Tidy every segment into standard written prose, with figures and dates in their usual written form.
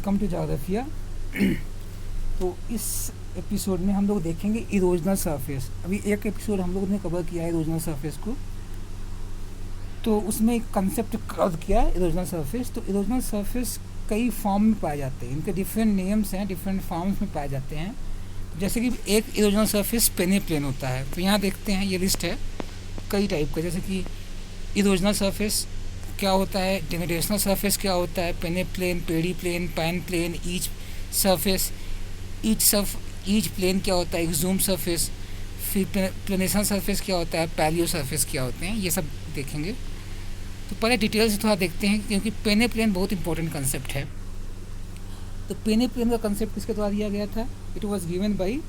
Welcome to जोग्राफिया। तो इस episode में हम लोग देखेंगे इरोजनल सरफेस। अभी एक एपिसोड हम लोगों ने कवर किया है इरोजनल सरफेस को, तो उसमें एक कंसेप्ट कवर किया है इरोजनल सरफेस। तो इरोजनल सरफेस कई फॉर्म में पाए जाते हैं, इनके डिफरेंट नेम्स हैं, डिफरेंट फॉर्म्स में पाए जाते हैं। जैसे कि एक इरोजनल सरफेस पेनेप्लेन होता है, तो यहाँ देखते हैं ये लिस्ट है कई टाइप का। जैसे कि इरोजनल सरफेस क्या होता है, डिनोटेशनल सरफेस क्या होता है, peneplain, pediplain, panplain, etch surface, etch plain क्या होता है, एक्जूम सरफेस, फिर प्लेनेशन सरफेस क्या होता है, पैलियो सरफेस क्या होते हैं, ये सब देखेंगे। तो पहले डिटेल से थोड़ा देखते हैं, क्योंकि पेनेप्लेन बहुत इंपॉर्टेंट कंसेप्ट है। तो पेनेप्लेन का कंसेप्ट किसके द्वारा दिया गया था? It was given by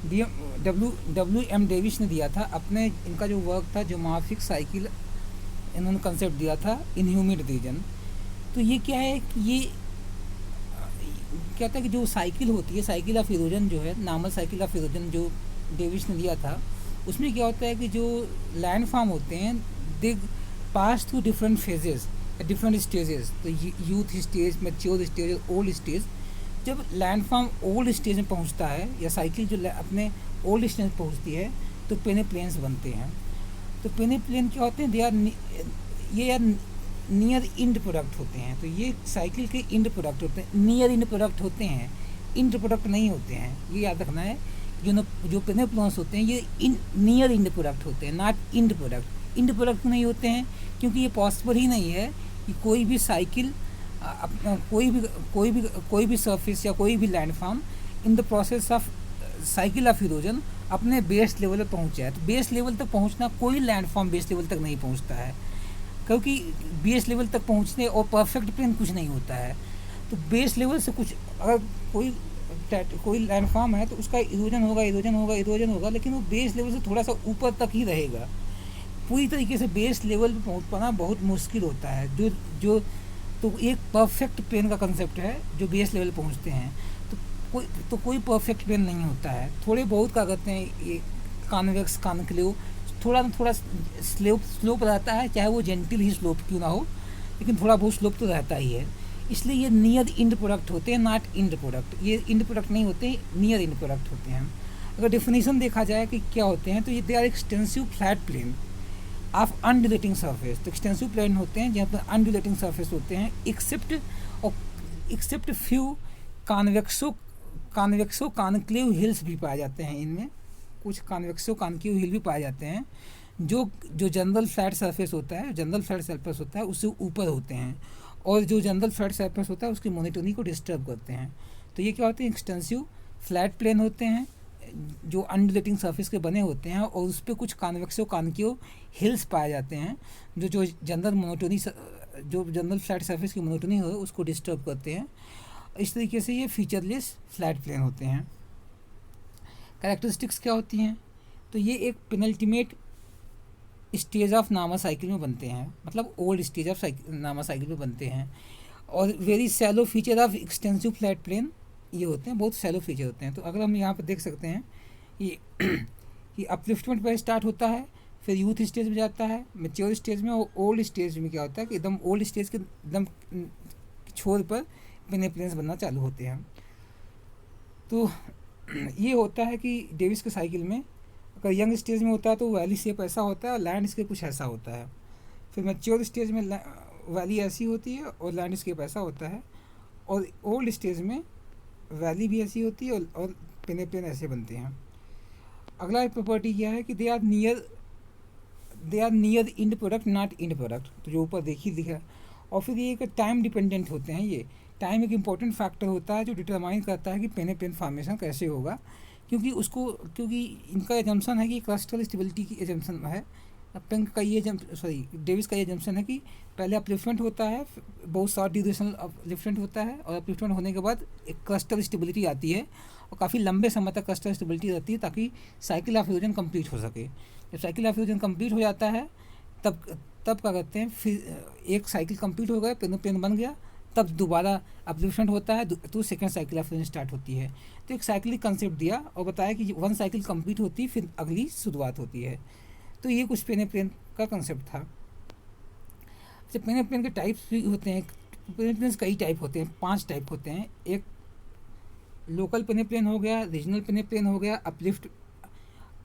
W M Davis ने दिया था अपने, इनका जो वर्क था ज्योमेट्रिक साइकिल, इन्होंने कंसेप्ट दिया था इन ह्यूमिड रीजन। तो ये क्या है कि ये कहता है कि जो साइकिल होती है, साइकिल ऑफ इरोजन जो है, नॉर्मल साइकिल ऑफ इरोजन जो डेविस ने दिया था, उसमें क्या होता है कि जो लैंड फॉर्म होते हैं they pass through different phases, different stages. तो youth stage, mature stage, old stage. जब लैंड फॉर्म ओल्ड स्टेज में पहुंचता है, या साइकिल जो अपने ओल्ड स्टेज में पहुंचती है, तो पेनेप्लेन्स बनते हैं। तो पेनेप्लेन क्या होते हैं? दे आर ये नियर इंड प्रोडक्ट होते हैं। तो ये साइकिल के इंड प्रोडक्ट होते हैं, नियर इंड प्रोडक्ट होते हैं, इंड प्रोडक्ट नहीं होते हैं। ये याद रखना है। जो पेनेप्लेन्स होते हैं ये नियर इंड प्रोडक्ट होते हैं, not end product. End product नहीं होते हैं क्योंकि ये पॉसिबल ही नहीं है कि कोई भी साइकिल, कोई भी सरफेस या कोई भी land form in the process of cycle of erosion अपने बेस लेवल पर पहुँच जाए। तो बेस लेवल तक पहुँचना, कोई लैंड फॉर्म बेस लेवल तक नहीं पहुँचता है, क्योंकि बेस लेवल तक पहुँचने और परफेक्ट प्लेन कुछ नहीं होता है। तो बेस लेवल से कुछ, अगर कोई लैंड फॉर्म है तो उसका इरोजन होगा, लेकिन वो बेस लेवल से थोड़ा सा ऊपर तक ही रहेगा। पूरी तरीके से बेस लेवल पे पहुँच पाना बहुत मुश्किल होता है। तो एक परफेक्ट प्लेन का कंसेप्ट है जो बेस लेवल पहुँचते हैं। तो कोई परफेक्ट प्लेन नहीं होता है। थोड़े बहुत क्या कहते हैं, ये कॉन्वेक्स, कॉन्क्लेव, थोड़ा स्लोप रहता है, चाहे वो जेंटल ही स्लोप क्यों ना हो, लेकिन थोड़ा बहुत स्लोप तो रहता ही है। इसलिए ये नियर इंड प्रोडक्ट होते हैं, नॉट इंड प्रोडक्ट। ये इंड प्रोडक्ट नहीं होते, नियर इंड प्रोडक्ट होते हैं। अगर डेफिनेशन देखा जाए कि क्या होते हैं, तो ये they are extensive flat plain of undulating surface. तो एक्सटेंसिव प्लेन होते हैं जहाँ पर अनड्यूलेटिंग सरफेस होते हैं, except few convexo concave hills भी पाए जाते हैं। इनमें कुछ कॉन्वेक्सो कॉन्क्लेव हिल भी पाए जाते हैं जो जनरल फ्लैट सरफेस होता है, उससे ऊपर होते हैं, और जो जनरल फ्लैट सरफेस होता है उसकी मोनोटोनी को डिस्टर्ब करते हैं। तो ये क्या होते हैं? एक्सटेंसिव फ्लैट प्लेन होते हैं जो अनड्यूलेटिंग सरफेस के बने होते हैं, और उस पर कुछ कॉन्वेक्सो कॉन्केव हिल्स पाए जाते हैं जो जनरल फ्लैट सरफेस की मोनोटोनी हो उसको डिस्टर्ब करते हैं। इस तरीके से ये फीचरलेस फ्लैट प्लेन होते हैं। कैरेक्टरिस्टिक्स क्या होती हैं? तो ये एक पेनल्टीमेट स्टेज ऑफ नामा साइकिल में बनते हैं, मतलब ओल्ड स्टेज ऑफ नामा साइकिल में बनते हैं। और very shallow feature of extensive flat plain ये होते हैं, बहुत सैलो फीचर होते हैं। तो अगर हम यहाँ पर देख सकते हैं ये अपलिफ्टमेंट पर स्टार्ट होता है, फिर यूथ स्टेज में जाता है, मैच्योर स्टेज में, और ओल्ड स्टेज में क्या होता है कि एकदम ओल्ड स्टेज के एकदम छोर पर पेनेप्लेन्स बनना चालू होते हैं। तो ये होता है कि डेविस के साइकिल में अगर यंग स्टेज में होता है तो वैली शेप ऐसा होता है और लैंडस्केप कुछ ऐसा होता है। फिर मैच्योर स्टेज में वैली ऐसी होती है और लैंडस्केप ऐसा होता है, और ओल्ड स्टेज में वैली भी ऐसी होती है और पेनेप्लेन ऐसे बनते हैं। अगला एक प्रॉपर्टी क्या है कि they are near end product, not end product. तो जो ऊपर देखिए लिखा। और फिर ये एक टाइम डिपेंडेंट होते हैं। ये टाइम एक इम्पॉर्टेंट फैक्टर होता है जो डिटरमाइन करता है कि पेनेप्लेन फॉर्मेशन कैसे होगा, क्योंकि इनका एजम्पशन है कि क्लस्टरल स्टेबिलिटी की एजम्पशन है। डेविस का ये एजम्पशन है कि पहले अपलिफ्टमेंट होता है, बहुत शॉर्ट ड्यूरेशन अपलिफ्टमेंट होता है, और अपलिफ्टमेंट होने के बाद एक क्लस्टरल स्टेबिलिटी आती है, और काफ़ी लंबे समय तक क्लस्टरल स्टेबिलिटी रहती है ताकि साइकिल ऑफ इरोजन कंप्लीट हो सके। जब साइकिल ऑफ इरोजन कंप्लीट हो जाता है तब क्या करते हैं, फिर एक साइकिल कंप्लीट हो गया, पेनेप्लेन बन गया, तब दोबारा अपलिफ्टमेंट होता है तो second cycle of erosion start होती है। तो एक साइकिलिक कंसेप्ट दिया और बताया कि वन साइकिल कंप्लीट होती है फिर अगली शुरुआत होती है। तो ये कुछ पेनेप्लेन का कंसेप्ट था। जब पेनेप्लेन के टाइप्स भी होते हैं, पेनिप्लेन्स कई टाइप होते हैं, 5 टाइप होते हैं। एक लोकल पेनिप्लेन हो गया, रीजनल पेनिप्लेन हो गया,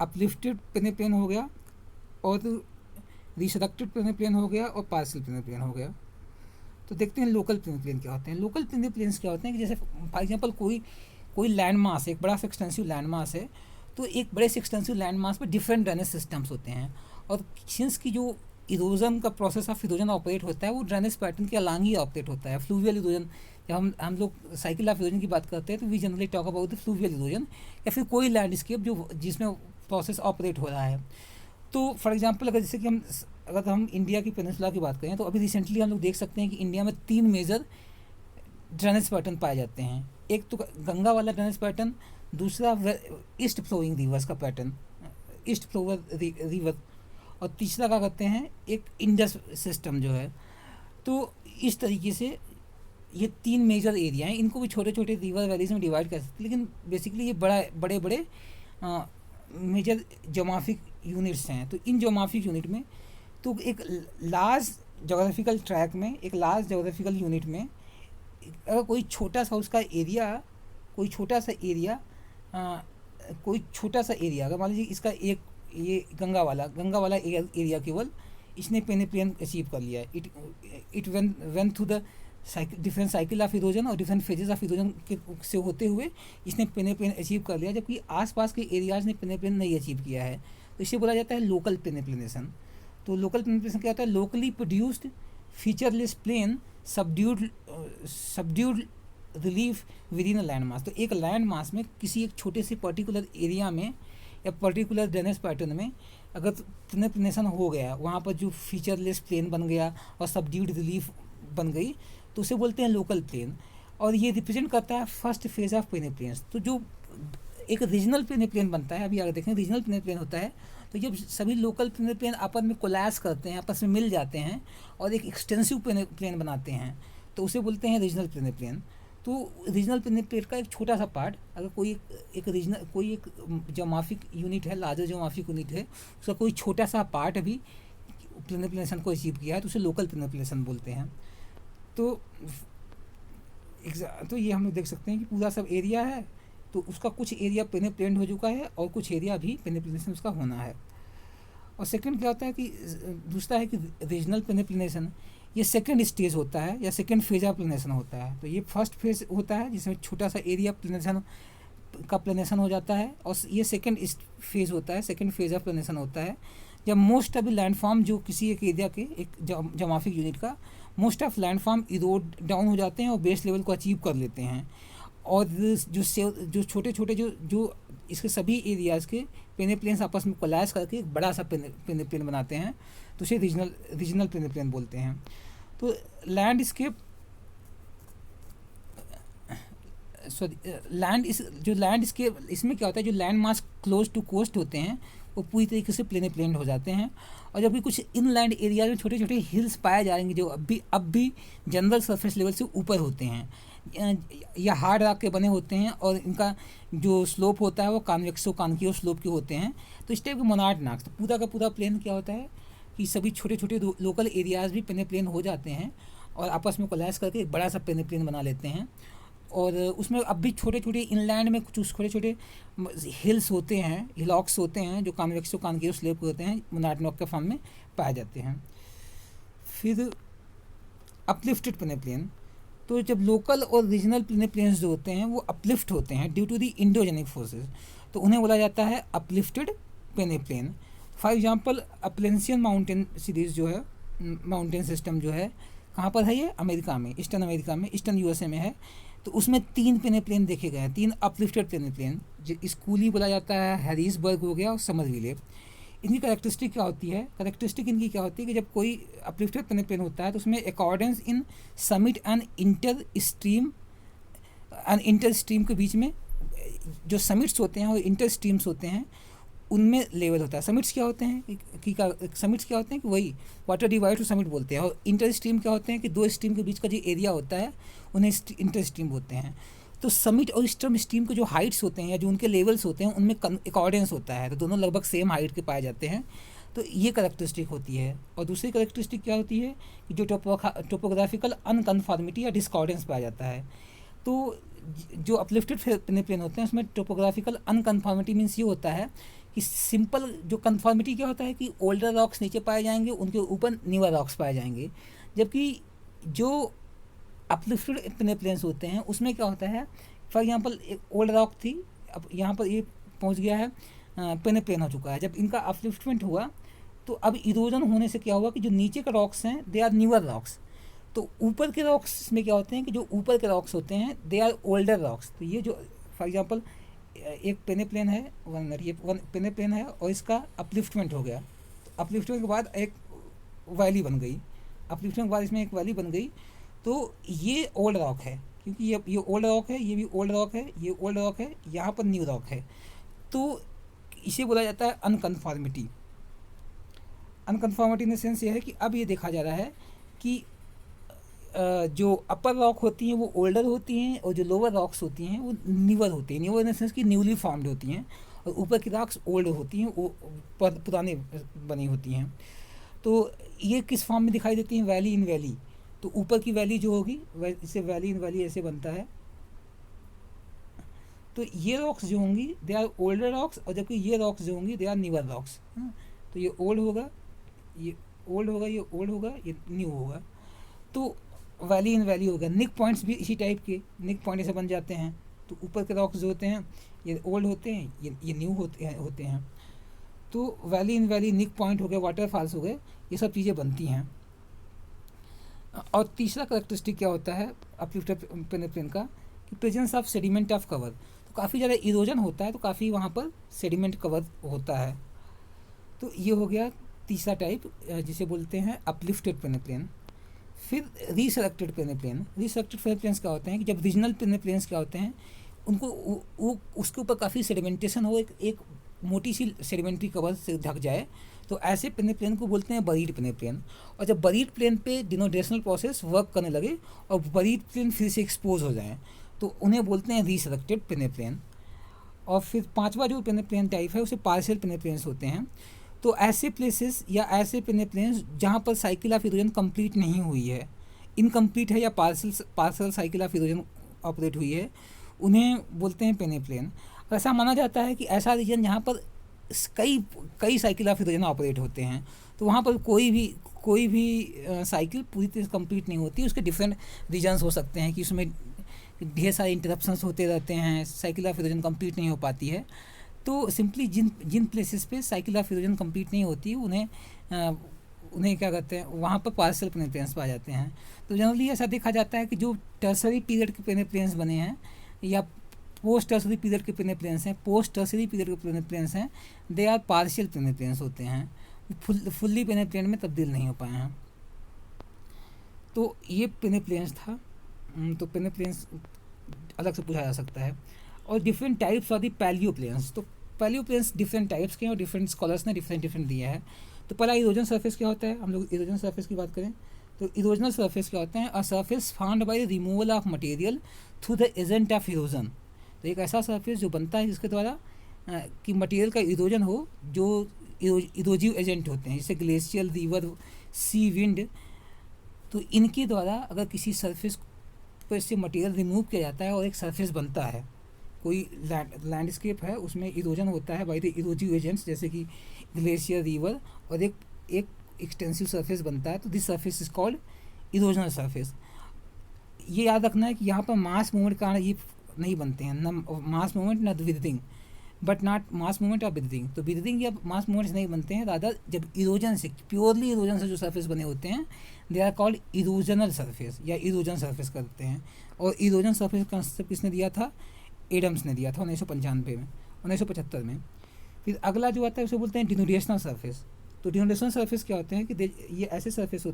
अपलिफ्टेड पेनिप्लेन हो गया, और रिसरेक्टेड पेनिप्लेन हो गया, और पार्शियल पेनिप्लेन हो गया। तो देखते हैं लोकल पेनिप्लेन क्या होते हैं। लोकल पेनिप्लेन्स क्या होते हैं कि जैसे फॉर एग्जांपल कोई लैंड मास है, एक बड़ा सा एक्सटेंसिव लैंड मास है, तो एक बड़े से एक्सटेंसिव लैंड मास पर डिफरेंट ड्रेनेज सिस्टम्स होते हैं, और सिंस की जो इरोजन का प्रोसेस ऑफ इरोजन ऑपरेट होता है वो ड्रेनेज पैटर्न के अलॉन्ग ही ऑपरेट होता है। फ्लूवियल इरोजन, जब हम लोग साइकिल ऑफ इरोजन की बात करते हैं तो we generally talk about the fluvial erosion, या फिर कोई लैंडस्केप जो जिसमें प्रोसेस ऑपरेट हो रहा है। तो फॉर एग्जांपल अगर हम इंडिया की पेनिनसुला की बात करें तो अभी रिसेंटली हम लोग देख सकते हैं कि इंडिया में 3 मेजर ड्रेनेज पैटर्न पाए जाते हैं। एक तो गंगा वाला ड्रेनेज पैटर्न, दूसरा ईस्ट फ्लोइंग रिवर्स का पैटर्न, ईस्ट फ्लोवर रिवर, और तीसरा क्या कहते हैं एक इंडस सिस्टम जो है। तो इस तरीके से ये 3 मेजर एरिया हैं, इनको भी छोटे छोटे रिवर वैलीज में डिवाइड कर सकते हैं, लेकिन बेसिकली ये बड़े बड़े मेजर जोग्राफिक यूनिट्स हैं। तो इन जोग्राफिक यूनिट में तो एक लार्ज जोग्राफिकल ट्रैक में, एक लार्ज जोग्राफिकल यूनिट में अगर कोई छोटा सा एरिया अगर मान लीजिए इसका एक ये गंगा वाला एरिया केवल इसने पेनिप्लेन अचीव कर लिया है। It went through the different cycle of erosion और डिफरेंट फेजेस ऑफ इरोजन के से होते हुए इसने पेनिप्लेन अचीव कर लिया, जबकि आसपास के एरियाज ने पेनिप्लेन नहीं अचीव किया है। तो इसे बोला जाता है लोकल पेनिप्लेनेशन। तो लोकल पेनिप्लेनेशन क्या होता है? Locally produced featureless plain subdued relief within a landmass. तो एक लैंड मास में किसी एक छोटे से पर्टिकुलर एरिया में या पर्टिकुलर ड्रेनेज पैटर्न में अगर पेनिप्लेनेशन हो गया, वहाँ पर जो फीचरलेस प्लेन बन गया और सबड्यूड रिलीफ बन गई, तो उसे बोलते हैं लोकल प्लेन। और ये रिप्रेजेंट करता है फर्स्ट फेज ऑफ पेनिप्लेन्स। तो जो एक रीजनल पेनिप्लेन बनता है, अभी अगर देखें रीजनल पेनिप्लेन होता है तो जब सभी लोकल पेनिप्लेन आपस में कोलैश करते हैं, आपस में मिल जाते हैं और एक एक्सटेंसिव पेनिप्लेन बनाते हैं, तो उसे बोलते हैं रीजनल पेनिप्लेन। तो रीजनल पेनिप्लेन का एक छोटा सा पार्ट, अगर कोई एक जोग्राफिक यूनिट है, लार्जर जोग्राफिक यूनिट है, उसका कोई छोटा सा पार्ट अभी पेनिप्लेनेशन को अचीव किया है, तो उसे लोकल पेनिप्लेनेशन बोलते हैं। तो ये हम लोग देख सकते हैं कि पूरा सब एरिया है, तो उसका कुछ एरिया पेनिप्लेन्ड हो चुका है और कुछ एरिया भी पेनिप्लेनेशन उसका होना है। और सेकंड क्या होता है कि दूसरा है कि रीजनल पेनिप्लेनेशन ये सेकंड स्टेज होता है या सेकंड फेज ऑफ प्लेनेशन होता है। तो ये फर्स्ट फेज होता है जिसमें छोटा सा एरिया प्लेनेशन हो जाता है, और ये सेकंड फेज होता है, सेकंड फेज ऑफ प्लेनेशन होता है जब मोस्ट ऑफ लैंडफॉर्म जो किसी एक एरिया के एक जोग्राफिक यूनिट का most of landform Erode down हो जाते हैं और बेस लेवल को अचीव कर लेते हैं, और जो छोटे छोटे जो इसके सभी एरियाज़ के पेनिप्लेन्स आपस में कोलैश करके एक बड़ा सा पेनिप्लेन बनाते हैं, तो उसे रीजनल पेनिप्लेन बोलते हैं। तो लैंडस्केप इसमें क्या होता है, जो land mass close to coast होते हैं वो पूरी तरीके से पेनिप्लेन्ड हो जाते हैं, और जबकि कुछ इनलैंड एरिया में छोटे छोटे हिल्स पाए जाएंगे जो अब भी जनरल सरफेस लेवल से ऊपर होते हैं या हार्ड रॉक के बने होते हैं, और इनका जो स्लोप होता है वो कॉन्वेक्सो स्लोप के होते हैं। तो इस टाइप के मोनार्ड नाक्स, तो पूरा का पूरा प्लेन क्या होता है कि सभी छोटे छोटे लोकल एरियाज़ भी पेनिप्लेन हो जाते हैं और आपस में कोलैश करके एक बड़ा सा पेनिप्लेन बना लेते हैं। और उसमें अब भी छोटे छोटे इनलैंड में कुछ छोटे छोटे हिल्स होते हैं, हिलॉक्स होते हैं जो कॉन्वेक्सो स्लोप के होते हैं, मोनार्ड नॉक के फॉर्म में पाए जाते हैं। फिर अपलिफ्टेड पेनिप्लेन, तो जब लोकल और रीजनल पेनिप्लेन्स जो होते हैं वो अपलिफ्ट होते हैं due to the endogenic forces, तो उन्हें बोला जाता है uplifted peneplain. For example Appalachian mountain series जो है, माउंटेन सिस्टम जो है, कहाँ पर है ये? अमेरिका में, ईस्टर्न अमेरिका में, ईस्टर्न यूएसए में है। तो उसमें 3 पेनिप्लेन देखे गए हैं, 3 अपलिफ्टेड पेनिप्लेन, जो स्कूली बोला जाता है, हैरिसबर्ग हो गया और समरविले। इनकी कैरेक्टरिस्टिक क्या होती है? कैरेक्टरिस्टिक इनकी क्या होती है कि जब कोई अपलिफ्टेड पेनिप्लेन होता है तो उसमें accordance in summit and inter stream के बीच में जो समिट्स होते हैं और इंटर स्ट्रीम्स होते हैं उनमें लेवल होता है। समिट्स क्या होते हैं कि वही वाटर डिवाइड टू समिट बोलते हैं, और इंटर स्ट्रीम क्या होते हैं कि 2 स्ट्रीम के बीच का जो एरिया होता है उन्हें इंटर स्ट्रीम बोलते हैं। तो समिट और ईस्टर्न स्ट्रीम के जो हाइट्स होते हैं या जो उनके लेवल्स होते हैं उनमें अकॉर्डेंस होता है, तो दोनों लगभग सेम हाइट के पाए जाते हैं। तो ये करेक्टरिस्टिक होती है। और दूसरी करेक्टरिस्टिक क्या होती है कि जो टोपोग्राफिकल अनकन्फॉर्मिटी या डिस्कॉर्डेंस पाया जाता है। तो जो अपलिफ्टेड प्लेन होते हैं उसमें टोपोग्राफिकल अनकन्फॉर्मिटी मीन्स ये होता है कि सिंपल जो कन्फॉर्मिटी क्या होता है कि ओल्डर रॉक्स नीचे पाए जाएंगे, उनके ऊपर न्यूअर रॉक्स पाए जाएंगे। जबकि जो अपलिफ्टेड प्लेन्स होते हैं उसमें क्या होता है, फॉर एग्जांपल एक ओल्ड रॉक थी, अब यहाँ पर ये पहुँच गया है प्लेन हो चुका है। जब इनका अपलिफ्टमेंट हुआ तो अब इरोजन होने से क्या हुआ कि जो नीचे के रॉक्स हैं दे आर न्यूअर रॉक्स। तो ऊपर के रॉक्स में क्या होते हैं कि जो ऊपर के रॉक्स होते हैं दे आर ओल्डर रॉक्स। तो ये जो फॉर एग्जांपल एक पेनेप्लेन है, ये पेनेप्लेन है और इसका अपलिफ्टमेंट हो गया। तो अपलिफ्टमेंट के बाद एक वैली बन गई, अपलिफ्टमेंट के बाद इसमें एक वैली बन गई। तो ये ओल्ड रॉक है, क्योंकि ये ओल्ड रॉक है, ये भी ओल्ड रॉक है, ये ओल्ड रॉक है, यहाँ पर न्यू रॉक है। तो इसे बोला जाता है अनकन्फॉर्मिटी। अनकन्फॉर्मिटी इन द सेंस ये है कि अब ये देखा जा रहा है कि जो अपर रॉक होती हैं वो ओल्डर होती हैं और जो लोअर रॉक्स होती हैं वो न्यूअर होती हैं। न्यूअर इन द सेंस कि न्यूली फॉर्म्ड होती हैं, और ऊपर की रॉक्स ओल्ड होती हैं, वो पुराने बनी होती हैं। तो ये किस फॉर्म में दिखाई देती हैं, वैली इन वैली। तो ऊपर की वैली जो होगी इसे वैली इन वैली ऐसे बनता है। तो ये रॉक्स जो होंगी दे आर ओल्डर रॉक्स, और जबकि ये रॉक्स जो होंगी दे आर न्यूअर रॉक्स। तो ये ओल्ड होगा, ये ओल्ड होगा, ये ओल्ड होगा, ये न्यू होगा। तो वैली इन वैली होगा। निक पॉइंट्स भी इसी टाइप के निक पॉइंट ऐसे बन जाते हैं। तो ऊपर के रॉक्स जो होते हैं ये ओल्ड होते हैं, ये न्यू होते हैं। तो valley in valley, nick point हो गए, वाटरफॉल्स हो गए, ये सब चीज़ें बनती हैं। और तीसरा करेक्टरिस्टिक क्या होता है अपलिफ्टेड पेनेप्लेन का कि presence of sediment of cover. तो काफ़ी ज़्यादा इरोजन होता है, तो काफ़ी वहाँ पर सेडिमेंट कवर होता है। तो ये हो गया तीसरा टाइप जिसे बोलते हैं अपलिफ्टेड पेनेप्लेन। फिर रीसरेक्टेड पेनेप्लेन। रीसरेक्टेड पेनेप्लेन्स क्या होते हैं कि जब रीजनल पेनेप्लेन्स क्या होते हैं उनको वो उसके ऊपर काफ़ी सेडिमेंटेशन हो, एक मोटी सी सेडिमेंट्री कवर से ढक जाए, तो ऐसे पेनेप्लेन को बोलते हैं बरीड पेनेप्लेन। और जब बरीड प्लेन पे डिनोडेशनल प्रोसेस वर्क करने लगे और बरीड प्लेन फिर से एक्सपोज हो जाएं तो उन्हें बोलते हैं रीसरेक्टेड पेनेप्लेन। और फिर पांचवा जो पेनेप्लेन टाइप है उसे पार्शियल पेनेप्लेन्स होते हैं। तो ऐसे प्लेसेस या ऐसे पेनेप्लेन्स जहाँ पर साइकिल ऑफ इरोजन कंप्लीट नहीं हुई है, इनकम्प्लीट है या partial cycle of erosion operate हुई है, उन्हें बोलते हैं पेनेप्लेन। ऐसा माना जाता है कि ऐसा रीजन जहाँ पर कई साइकिल ऑफ इरोजन ऑपरेट होते हैं, तो वहाँ पर कोई भी साइकिल पूरी तरह से कंप्लीट नहीं होती। उसके डिफरेंट रीजन्स हो सकते हैं कि उसमें ढेर सारे इंटरप्शंस होते रहते हैं, साइकिल ऑफ इरोजन कंप्लीट नहीं हो पाती है। तो सिंपली जिन प्लेसेस पे साइकिल ऑफ इरोजन कंप्लीट नहीं होती उन्हें क्या कहते हैं, वहाँ पर पार्शियल पेनेप्लेन्स पाए जाते हैं। तो जनरली ऐसा देखा जाता है कि जो टर्सरी पीरियड के पेनेप्लेन्स बने हैं या पोस्ट टर्सरी पीरियड के पेनेप्लेन्स हैं, पोस्ट टर्सरी पीरियड के पेनेप्लेन्स हैं, दे आर पार्शियल पेनेप्लेन्स होते हैं, फुल्ली पेनेप्लेन में तब्दील नहीं हो पाए हैं। तो ये पेनेप्लेन्स था। तो पेनेप्लेन्स अलग से पूछा जा सकता है। और डिफरेंट टाइप्स ऑफ द पैलियोप्लेन्स। तो पैलियोप्लेन्स डिफरेंट टाइप्स के हैं और डिफरेंट स्कॉलर्स ने डिफरेंट दिया है। तो पहला इरोजन सरफेस क्या होता है, हम लोग इरोजन सरफेस की बात करें तो इरोजनल सरफेस क्या होता है, a surface found by the removal of material through the agent of erosion. तो एक ऐसा सरफेस जो बनता है जिसके द्वारा कि मटेरियल का इरोजन हो, जो इरोजिव एजेंट होते हैं जैसे ग्लेशियल, रिवर, सी, विंड। तो इनके द्वारा अगर किसी सरफेस पर से मटेरियल रिमूव किया जाता है और एक सरफेस बनता है, कोई लैंडस्केप है उसमें इरोजन होता है बाय द इरोजिव एजेंट्स जैसे कि ग्लेशियर, रिवर, और एक एक्सटेंसिव सरफेस बनता है, तो this surface is called erosional surface. ये याद रखना है कि यहाँ पर मास मूवमेंट का ये नहीं बनते हैं, न मास मूवमेंट न विदिंग, बट नॉट मास मूवमेंट और विदिंग। तो विदिंग या मास मूवमेंट्स नहीं बनते हैं, रादर जब इरोजन से, प्योरली इरोजन से जो सरफेस बने होते हैं they are called erosional surface या इरोजन सरफेस करते हैं। और इरोजन सरफेस कंसेप्ट किसने दिया था, एडम्स ने दिया था 1995 में, 1975 में। फिर अगला जो आता है उसे बोलते हैं डिनोडेशनल सरफेस। तो डिनोडेशनल सरफेस क्या होते हैं कि ये ऐसे सरफेस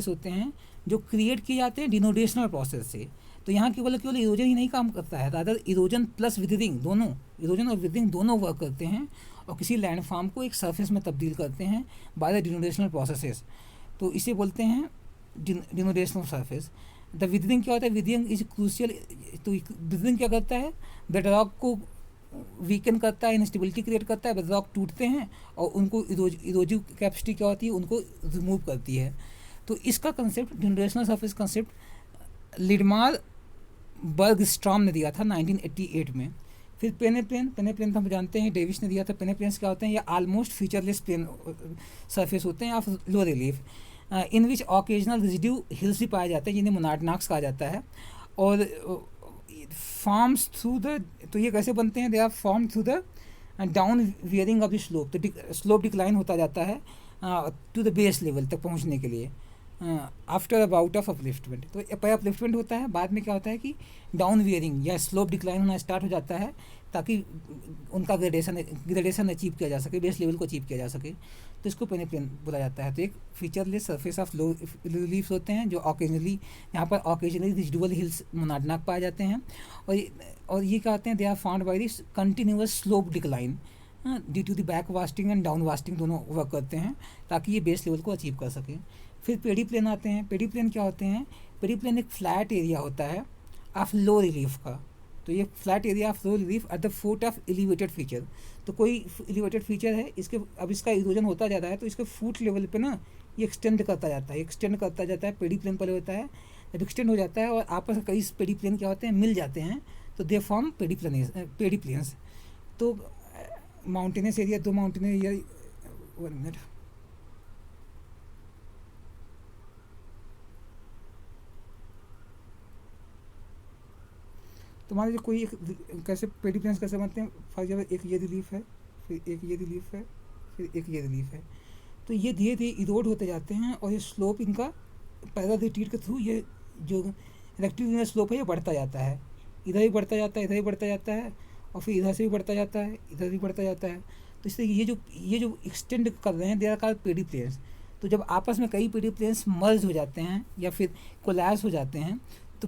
होते हैं जो क्रिएट किए जाते हैं डिनोडेशनल प्रोसेस से। तो यहाँ केवल इरोजन ही नहीं काम करता है, रादर इरोजन प्लस विदिंग दोनों, इरोजन और विदिंग दोनों वर्क करते हैं और किसी लैंडफॉर्म को एक सरफेस में तब्दील करते हैं बाय द डिनोडेशनल प्रोसेसेस। तो इसे बोलते हैं डिनोडेशनल सरफेस। द विदिंग क्या होता है, विदिंग इज क्रूशियल। तो विदिंग क्या करता है, दैट रॉक को वीकन करता है, इंस्टेबिलिटी क्रिएट करता है, बेडरॉक टूटते हैं और उनको इरोजिव कैपेसिटी क्या होती है, उनको रिमूव करती है। तो इसका कंसेप्ट, जनरेशनल सरफेस कंसेप्ट, लिडमार बर्गस्ट्रॉम ने दिया था 1988 में। फिर पेनेप्लेन तो हम जानते हैं डेविस ने दिया था। पेनेप्लेन्स क्या होते हैं, ये ऑलमोस्ट फीचरलेस प्लेन सरफेस होते हैं of low relief, in which occasional residue hills भी पाए जाते हैं जिन्हें मोनार्डनाक्स कहा जाता है। और फॉर्म्स थ्रू द, तो ये कैसे बनते हैं, they are form through the down wearing of the slope, तो स्लोप डिक्लाइन होता जाता है टू द बेस लेवल तक पहुंचने के लिए आफ्टर अबाउट ऑफ अपलिफ्टमेंट। तो अपलिफ्टमेंट होता है, बाद में क्या होता है कि डाउन वियरिंग या स्लोप डिक्लाइन होना स्टार्ट हो जाता है ताकि उनका ग्रेडेशन अचीव किया जा सके, बेस लेवल को अचीव किया जा सके। तो इसको पेनेप्लेन बोला जाता है। तो एक featureless surface of low reliefs होते हैं जो ऑकेजनली, यहाँ पर ऑकेजनली रिजिडुअल हिल्स मोनार्डनाक पाए जाते हैं। और ये क्या होते हैं, they are found by this continuous slope decline due to the back wasting and down wasting, दोनों वर्क करते हैं ताकि ये बेस लेवल को अचीव कर सकें। फिर पेडीप्लेन आते हैं। पेडीप्लेन क्या होते हैं, पेडीप्लेन एक फ्लैट एरिया होता है ऑफ लो रिलीफ का। तो ये flat area of low relief eight the foot of elevated feature. तो कोई एलिवेटेड फीचर है, इसके अब इसका इरोजन होता जाता है तो इसके फुट लेवल पे ना ये एक्सटेंड करता जाता है, पेडीप्लेन पहले होता है, जब एक्सटेंड हो जाता है और आपस में कई पेडीप्लेन क्या होते हैं, मिल जाते हैं, तो दे फॉर्म पेडीप्लेन्स। तो माउंटेनस एरिया, दो माउंटेनस एरिया, 1 मिनट, तो मान लीजिए कोई एक कैसे पेडीप्लेन्स कैसे बनते हैं, फॉर एग्जाम्पल एक ये रिलीफ है, फिर एक ये रिलीफ है, फिर एक ये रिलीफ है। तो ये धीरे धीरे इरोड होते जाते हैं और ये स्लोप इनका पैदल रिट्रीट के थ्रू ये जो रेक्टिलिनियर स्लोप है ये बढ़ता जाता है, इधर भी बढ़ता जाता है, इधर भी बढ़ता जाता है, और फिर इधर से भी बढ़ता जाता है, इधर भी बढ़ता जाता है। तो इसलिए ये जो एक्सटेंड कर रहे हैं दे आर कॉल्ड पेडीप्लेन्स। तो जब आपस में कई पेडीप्लेन्स मर्ज हो जाते हैं या फिर कोलैप्स हो जाते हैं तो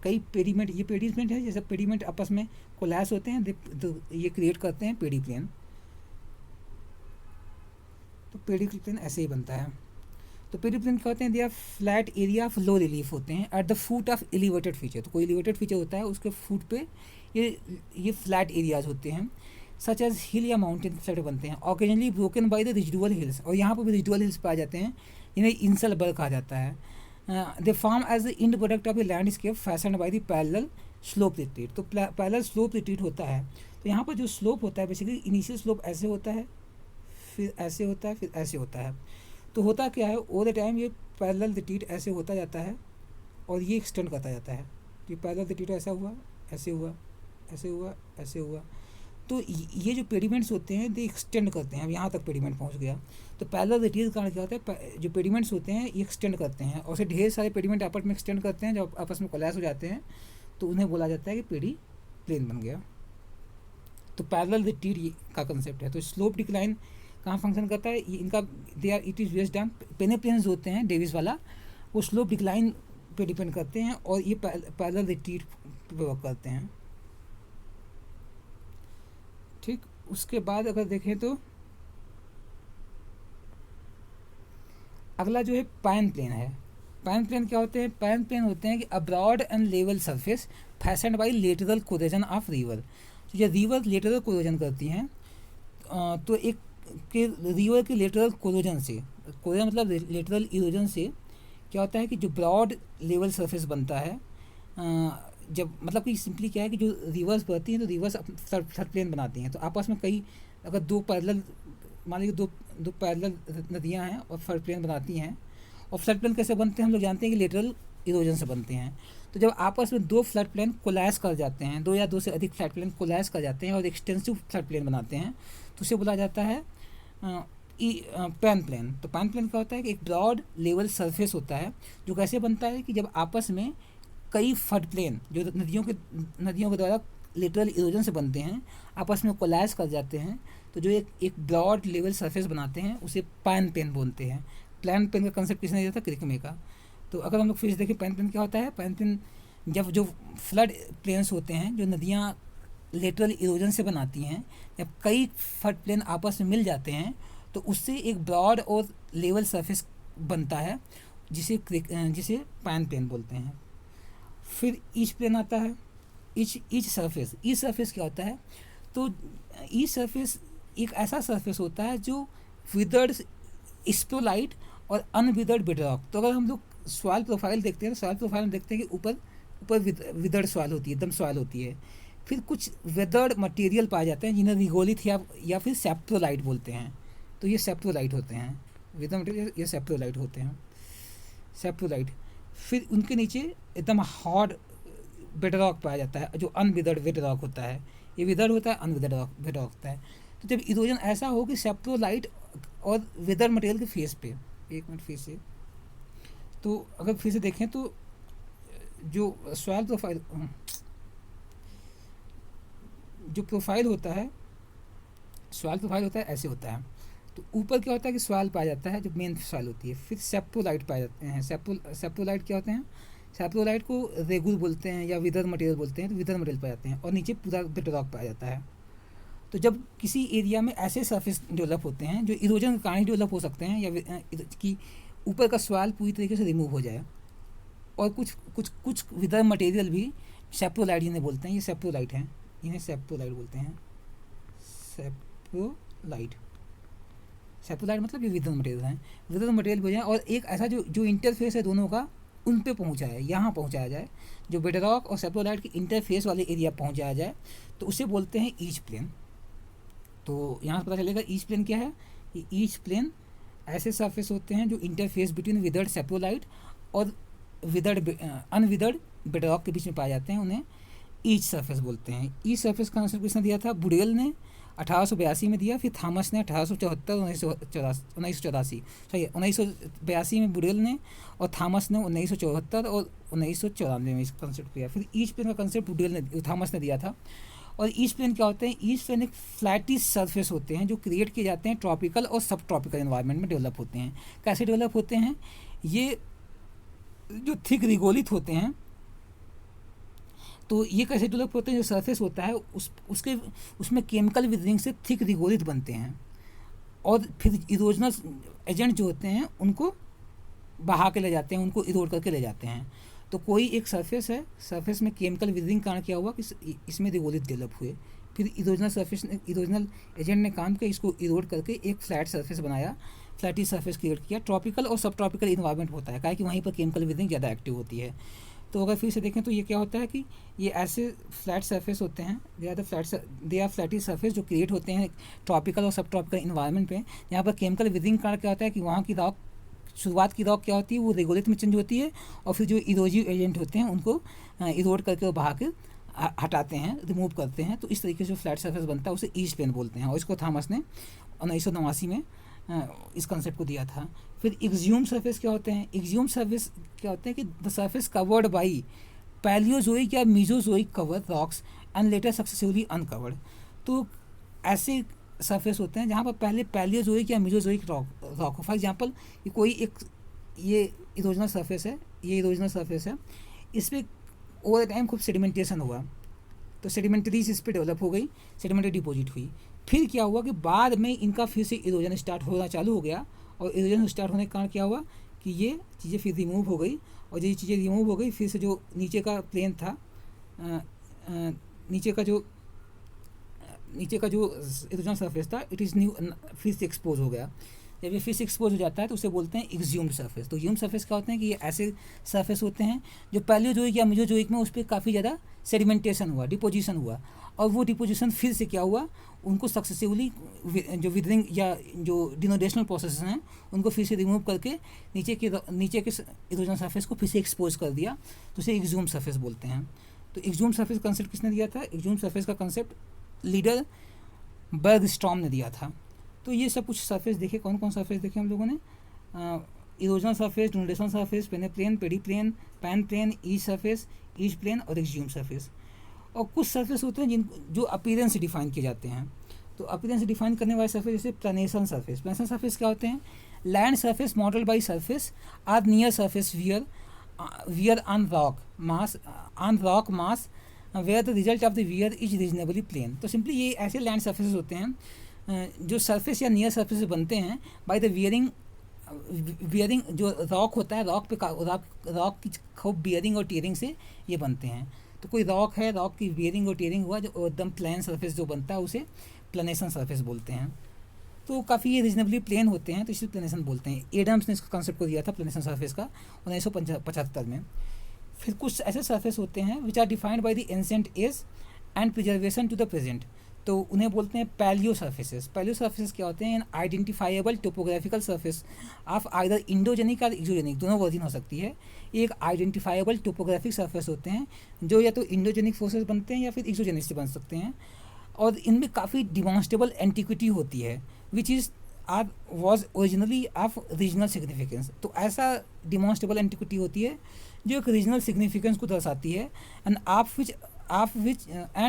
कई पेडीमेंट, ये पेडीमेंट है, जैसे पेडीमेंट आपस में कोलैप्स होते हैं तो ये क्रिएट करते हैं पेडीप्लेन। तो पेडीप्लेन ऐसे ही बनता है। तो पेडीप्लेन क्या होते हैं, they are flat area of low relief होते हैं at the foot of elevated feature. तो कोई एलिवेटेड फीचर होता है उसके फुट पे ये फ्लैट एरियाज होते हैं, सच एज हिल या माउंटेन साइड बनते हैं, occasionally broken by the residual hills. और यहाँ पर भी रिजिडुअल हिल्स पाए जाते हैं जिन्हें इंसल बर्ग कहा जाता है। They form as the end product of a landscape fashioned by the parallel slope retreat. तो पैरेलल स्लोप रिट्रीट होता है। तो यहाँ पर जो स्लोप होता है बेसिकली इनिशियल स्लोप ऐसे होता है, फिर ऐसे होता है, फिर ऐसे होता है। तो होता क्या है, ओवर द टाइम ये पैरेलल रिट्रीट ऐसे होता जाता है और ये एक्सटेंड करता जाता है। तो ये पैरेलल रिट्रीट ऐसा हुआ, ऐसे हुआ, ऐसे हुआ, ऐसे हुआ। तो ये जो पेडीमेंट्स होते हैं दे एक्सटेंड करते हैं। अब यहाँ तक पेडीमेंट पहुँच गया। तो पैरेलल रिट्रीट का कारण क्या होता है, जो पेडीमेंट्स होते हैं ये एक्सटेंड करते हैं और से ढेर सारे पेडीमेंट आपस में एक्सटेंड करते हैं। जब आपस में कोलैप्स हो जाते हैं तो उन्हें बोला जाता है कि पेडी प्लेन बन गया। तो पैरेलल रिट्रीट का कंसेप्ट है। तो स्लोप डिक्लाइन कहाँ फंक्शन करता है, इनका they are it is based on peneplains होते हैं डेविस वाला, वो स्लोप डिक्लाइन पे डिपेंड करते हैं और ये पैरेलल रिट्रीट पे वर्क करते हैं। ठीक, उसके बाद अगर देखें तो अगला जो है पैन प्लेन है। पैन प्लेन क्या होते हैं, पैन प्लेन होते हैं कि a broad and level surface fashioned by lateral corrosion of river. तो जब रिवर लेटरल कोरोजन करती हैं तो एक के रिवर के लेटरल कोरोजन से, कोरोजन मतलब लेटरल इरोजन से क्या होता है कि जो ब्रॉड लेवल सरफेस बनता है, जब मतलब कि सिंपली क्या है कि जो रिवर्स बढ़ती हैं तो रिवर्स फ्लड प्लेन बनाती हैं। तो आपस में कई अगर दो पैरेलल, मान लीजिए दो पैरेलल नदियाँ हैं और फ्लड प्लेन बनाती हैं। और फ्लड प्लेन कैसे बनते हैं, हम लोग जानते हैं कि लेटरल इरोजन से बनते हैं। तो जब आपस में दो फ्लड प्लेन कोलैप्स कर जाते हैं, दो या दो से अधिक फ्लड प्लेन कोलैप्स कर जाते हैं और एक्सटेंसिव फ्लड प्लेन बनाते हैं तो उसे बोला जाता है पैन प्लेन। तो पैन प्लेन क्या होता है कि एक ब्रॉड लेवल सरफेस होता है जो कैसे बनता है कि जब आपस में कई फ्लड प्लेन जो नदियों के द्वारा लेटरल इरोजन से बनते हैं आपस में कोलैप्स कर जाते हैं तो जो एक ब्रॉड लेवल सरफेस बनाते हैं उसे पैन प्लेन बोलते हैं। पैन प्लेन का कंसेप्ट किसने दिया था, क्रिकमे का। तो अगर हम लोग फिर से देखें पैन प्लेन क्या होता है, पैन प्लेन जब जो फ्लड प्लेन्स होते हैं जो नदियाँ लेटरल इरोजन से बनाती हैं, जब कई फ्लड प्लेन आपस में मिल जाते हैं तो उससे एक ब्रॉड और लेवल सरफेस बनता है जिसे पैन प्लेन बोलते हैं। फिर ईच प्लेन आता है। ईच सरफेस क्या होता है? तो ईच सरफेस एक ऐसा सरफेस होता है जो विदर्ड स्प्रोलाइट और अनविदर्ड बेडरॉक। तो अगर हम लोग सॉइल प्रोफाइल देखते हैं तो सॉइल प्रोफाइल में देखते हैं कि ऊपर ऊपर विदर्ड सॉइल होती है, एकदम सॉइल होती है। फिर कुछ वेदर्ड मटेरियल पाए जाते हैं जिन्हें रिगोलिथ या फिर सेप्ट्रोलाइट बोलते हैं। तो ये सेप्ट्रोलाइट होते हैं, वेदर मटेरियल ये सेप्ट्रोलाइट होते हैं, सेप्ट्रोलाइट। फिर उनके नीचे एकदम हार्ड बेडरॉक पाया जाता है जो अनविदर्ड बेडरॉक होता है। ये विदर्ड होता है, अनविदर्ड बेडरॉक होता है। तो जब इरोजन ऐसा हो कि सेप्ट्रोलाइट और वेदर मटेरियल के फेस पे, एक मिनट फिर से, तो अगर फिर से देखें तो जो सॉइल प्रोफाइल, जो प्रोफाइल होता है, सॉइल प्रोफाइल होता है ऐसे होता है। तो ऊपर क्या होता है कि सॉइल पाया जाता है जो मेन सॉइल होती है। फिर सेप्ट्रोलाइट पाए जाते हैं। सेप्ट्रोलाइट क्या होते हैं? सेप्ट्रोलाइट को रेगुल बोलते हैं या विदर मटेरियल बोलते हैं। तो विदर मटेरियल पाए जाते हैं और नीचे पूरा बेडरॉक पाया जाता है। तो जब किसी एरिया में ऐसे सरफेस डेवलप होते हैं जो इरोजन के कारण डेवलप हो सकते हैं या कि ऊपर का सॉइल पूरी तरीके से रिमूव हो जाए, और कुछ विदर मटेरियल भी सेप्ट्रोलाइट जिन्हें बोलते हैं, ये सेप्ट्रोलाइट हैं, इन्हें सेप्ट्रोलाइट बोलते हैं। सेप्ट्रोलाइट मतलब ये विदर मटेरियल हैं, विदर मटेरियल हो जाए और एक ऐसा जो इंटरफेस है दोनों का उन पे पहुँचाया, यहाँ पहुँचाया जाए, जो बेडरॉक और सेप्ट्रोलाइट के इंटरफेस वाले एरिया पहुँचाया जाए, तो उसे बोलते हैं ईच प्लेन। तो यहाँ से पता चलेगा ईच प्लेन क्या है। ये ईच प्लेन ऐसे सरफेस होते हैं जो इंटरफेस बिटवीन विदर्ड सेप्ट्रोलाइट और अनविदर्ड बेडरॉक के बीच में पाए जाते हैं, उन्हें ईच सरफेस बोलते हैं। ईच सरफेस का आंसर किसने दिया था? बुडेल ने 1882 में दिया, फिर थॉमस ने 1874 1982 में बुडेल ने, और थॉमस ने 1974 और 1994 में इस कंसेप्ट किया। फिर ईच प्लेन का कंसेप्ट थॉमस ने दिया था। और ईच प्लेन क्या होते हैं? ईच प्लेन एक फ्लैटिश सरफेस होते हैं जो क्रिएट किए जाते हैं ट्रॉपिकल और सब ट्रॉपिकल एनवायरनमेंट में डेवलप होते हैं। कैसे डेवलप होते हैं? ये जो थिक रिगोलिथ होते हैं, तो ये कैसे डेवलप होते हैं? जो सरफेस होता है उसमें केमिकल विदरिंग से थिक रिगोलिथ बनते हैं, और फिर इरोजनल एजेंट जो होते हैं उनको बहा के ले जाते हैं, उनको इरोड करके ले जाते हैं। तो कोई एक सरफेस है, सरफेस में केमिकल विदरिंग कारण क्या हुआ कि इसमें रिगोलिथ डेवलप हुए, फिर इरोजनल एजेंट ने काम किया, इसको इरोड करके एक फ्लैट सरफेस बनाया, फ्लैटी सरफेस क्रिएट किया। ट्रॉपिकल और सब ट्रॉपिकल इन्वायरमेंट होता है, क्या कि वहीं पर केमिकल विदरिंग ज़्यादा एक्टिव होती है। तो अगर फिर से देखें तो ये क्या होता है कि ये ऐसे फ्लैट सरफेस होते हैं, दे आर फ्लैटी सरफेस जो क्रिएट होते हैं ट्रॉपिकल और सब ट्रॉपिकल इन्वायरमेंट पे। यहाँ पर केमिकल विदरिंग कारण क्या होता है कि वहाँ की रॉक, शुरुआत की रॉक क्या होती है, वो रेगोलिथ में चेंज होती है, और फिर जो इरोजिव एजेंट होते हैं उनको इरोड करके और बहा के हटाते हैं, रिमूव करते हैं। तो इस तरीके से जो फ्लैट सरफेस बनता है उसे ईच प्लेन बोलते हैं, और इसको थॉमस ने 1989 में इस कंसेप्ट को दिया था। फिर एक्सह्यूम सरफेस क्या होते हैं? एक्सह्यूम सरफेस क्या होते हैं कि the surface covered by Palaeozoic या Mesozoic cover rocks and later successively uncovered. तो ऐसे सरफेस होते हैं जहाँ पर पहले पैलियोजोइक या मीजोजोइक रॉक हो। फॉर एग्जांपल ये इरोजनल सरफेस है, इस पर ओवर टाइम खूब सेडिमेंटेशन हुआ, तो सेडिमेंटरीज इस पर डेवलप हो गई, सेडिमेंटरी डिपॉजिट हुई। फिर क्या हुआ कि बाद में इनका फिर से इरोजन स्टार्ट होना चालू हो गया, और इरोजन स्टार्ट होने के कारण क्या हुआ कि ये चीज़ें फिर रिमूव हो गई, और ये चीज़ें रिमूव हो गई, फिर से जो नीचे का प्लेन था, नीचे का जो इरोजन सरफेस था, इट इज़ न्यू, फिर से एक्सपोज हो गया। जब ये फिर से एक्सपोज हो जाता है तो उसे बोलते हैं एक्सह्यूम्ड सरफेस। तो ह्यूम सरफेस क्या होते हैं कि ये ऐसे सरफेस होते हैं जो पैलियोजोइक या मीजोजोइक में उस पर काफ़ी ज़्यादा सेडिमेंटेशन हुआ, डिपोजिशन हुआ, और वो डिपोजिशन फिर से क्या हुआ, उनको सक्सेसिवली जो विदरिंग या जो डिनोडेशनल प्रोसेस हैं उनको फिर से रिमूव करके नीचे के इरोजनल सरफेस को फिर से एक्सपोज कर दिया, तो उसे एक्सह्यूम सरफेस बोलते हैं। तो एक्सह्यूम सरफेस कंसेप्ट किसने दिया था? एक्सह्यूम सरफेस का कंसेप्ट लीडर बर्गस्ट्रॉम ने दिया था। तो ये सब कुछ सरफेस देखे, कौन कौन सरफेस देखे हम लोगों ने? Erosional surface, denudational surface, peneplain, pediplain, panplain, etch surface, etch plain और एक्सह्यूम सरफेस। और कुछ सरफेस होते हैं जो अपीयरेंस से डिफाइन किए जाते हैं। तो अपीयरेंस से डिफाइन करने वाले सरफेस जैसे प्लानेशन सरफेस। प्लानेशन सरफेस क्या होते हैं? Land surface model by surface or near surface wear on rock mass where the result of the wear is reasonably plain. तो सिंपली ये ऐसे लैंड सरफेसेस होते हैं जो सरफेस या नियर सरफेस बनते हैं बाय द वियरिंग जो रॉक होता है, रॉक की खूब बियरिंग और टीयरिंग से ये बनते हैं। तो कोई रॉक है, रॉक की बियरिंग और टीयरिंग हुआ जो एकदम प्लेन सरफेस जो बनता है उसे प्लेनेशन सरफेस बोलते हैं। तो काफ़ी ये रीजनेबली प्लेन होते हैं तो इसे प्लेनेशन बोलते हैं। एडम्स ने इसका कॉन्सेप्ट को दिया था प्लेनेशन सरफेस का 1975 में। फिर कुछ ऐसे सरफेस होते हैं which are defined by the ancient age and preservation to the present, तो उन्हें बोलते हैं पैलियो सर्फेसेस। पैलियो सर्फेसेस क्या होते हैं? An identifiable topographical surface of either endogenic और एक्सोजेनिक, दोनों वर्जन हो सकती है। एक आइडेंटिफाइबल टोपोग्राफिक सर्फेस होते हैं जो या तो इंडोजेनिक फोर्सेस बनते हैं या फिर एक्सोजेनिक से बन सकते हैं, और इनमें काफ़ी डिमॉन्स्ट्रेबल एंटिक्विटी होती है which is or was originally of regional significance. तो ऐसा डिमॉन्स्ट्रेबल एंटिक्विटी होती है जो एक रीजनल सिग्निफिकेंस को दर्शाती है, and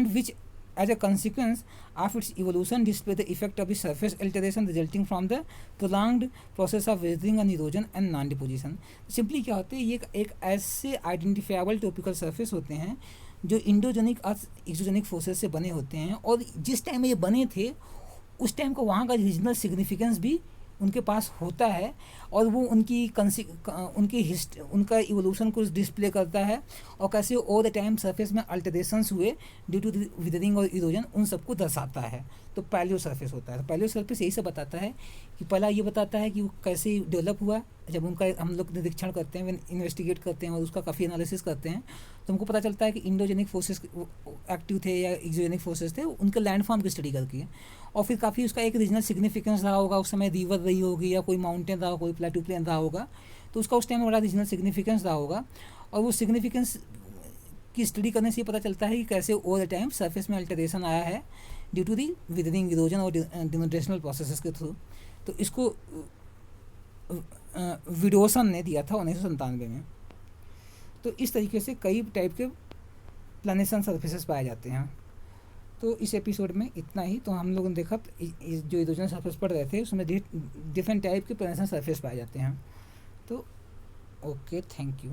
which as a consequence of its evolution display the effect of the surface alteration resulting from the prolonged process of weathering and erosion and non-deposition। Simply क्या होते हैं, ये एक ऐसे आइडेंटिफाइबल टॉपिकल सरफेस होते हैं जो इंडोजेनिक और एक्सोजेनिक फोर्सेस से बने होते हैं, और जिस टाइम में ये बने थे उस टाइम का वहाँ का रीजनल सिग्निफिकेंस भी उनके पास होता है, और वो उनका इवोल्यूशन को डिस्प्ले करता है, और कैसे ओवर द टाइम सरफेस में अल्टरेशंस हुए ड्यू टू विदरिंग और इरोजन, उन सबको दर्शाता है। तो पैलियो सरफेस होता है। पैलियो सरफेस यही सब बताता है कि पहला ये बताता है कि वो कैसे डेवलप हुआ। जब उनका हम लोग निरीक्षण करते हैं, इन्वेस्टिगेट करते हैं और उसका काफ़ी एनालिसिस करते हैं, तो हमको पता चलता है कि इंडोजेनिक फोर्सेस एक्टिव थे या एक्सोजेनिक फोर्सेस थे, उनके लैंडफॉर्म की स्टडी करके, और फिर काफ़ी उसका एक रीजनल सिग्निफिकेंस रहा होगा। उस समय रिवर रही होगी या कोई माउंटेन रहा होगा, कोई प्लेटू प्लेन रहा होगा, तो उसका उस टाइम में बड़ा रीजनल सिग्निफिकेंस रहा होगा, और वो सिग्निफिकेंस की स्टडी करने से ये पता चलता है कि कैसे ओवर द टाइम सरफेस में अल्टरेशन आया है due to the weathering, erosion और डिनोटेशनल प्रोसेसेस के थ्रू। तो इसको विडोसन ने दिया था 1997 में। तो इस तरीके से कई टाइप के प्लानेशन सरफेसेस पाए जाते हैं। तो इस एपिसोड में इतना ही। तो हम लोगों ने देखा जो इरोजन सरफेस पढ़ रहे थे उसमें डिफरेंट टाइप के प्लानेशन सरफेस पाए जाते हैं। तो ओके, थैंक यू।